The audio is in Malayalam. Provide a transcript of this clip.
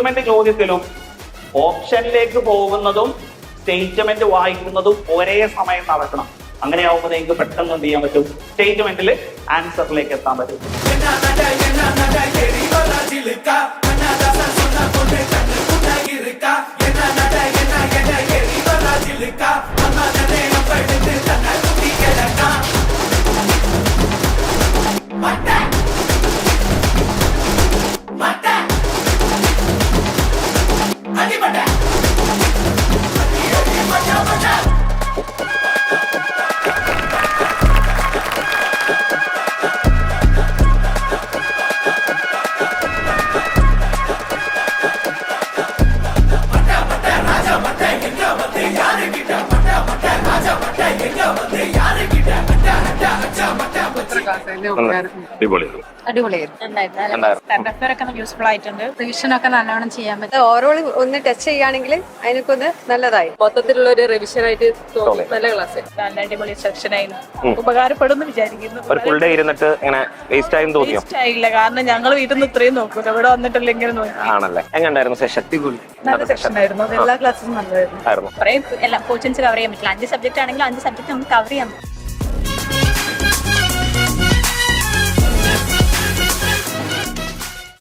സ്റ്റേറ്റ്മെന്റ് ചോദ്യത്തിലും ഓപ്ഷനിലേക്ക് പോകുന്നതും സ്റ്റേറ്റ്മെന്റ് വായിക്കുന്നതും ഒരേ സമയം നടക്കണം. അങ്ങനെയാവുമ്പോൾ നിങ്ങൾക്ക് പെട്ടെന്ന് എന്ത് ചെയ്യാൻ പറ്റും? സ്റ്റേറ്റ്മെന്റിൽ ആൻസറിലേക്ക് എത്താൻ പറ്റും. യൂസ്ഫുൾ ആയിട്ടുണ്ട്. റിവിഷനൊക്കെ നല്ലോണം ചെയ്യാൻ പറ്റും. ഓവറോൾ ഒന്ന് ടച്ച് ചെയ്യുകയാണെങ്കിൽ അതിനൊക്കെ ഒന്ന് നല്ലതായി. മൊത്തത്തിലുള്ള ഒരു റിവിഷൻ ആയിട്ട് തോന്നി. നല്ല ക്ലാസ്, നല്ല അടിപൊളി സെക്ഷൻ ആയിരുന്നു. ഉപകാരപ്പെടുമെന്ന് വിചാരിക്കുന്നു. വേസ്റ്റ് ആയില്ല, കാരണം ഞങ്ങൾ വീട്ടിൽ നിന്ന് ഇത്രയും നോക്കൂല, ഇവിടെ വന്നിട്ടില്ല ഇങ്ങനെ നോക്കി. ആണല്ലേ? എങ്ങനെയായിരുന്നു സെഷൻ? നല്ല സെക്ഷൻ ആയിരുന്നു. എല്ലാ ക്ലാസ്സും നല്ലതായിരുന്നു. എല്ലാ പോർഷൻസ് കവർ ചെയ്യാൻ പറ്റില്ല. 5 സബ്ജക്ട് ആണെങ്കിൽ 5 സബ്ജക്ട് നമുക്ക് കവർ ചെയ്യാൻ പറ്റും.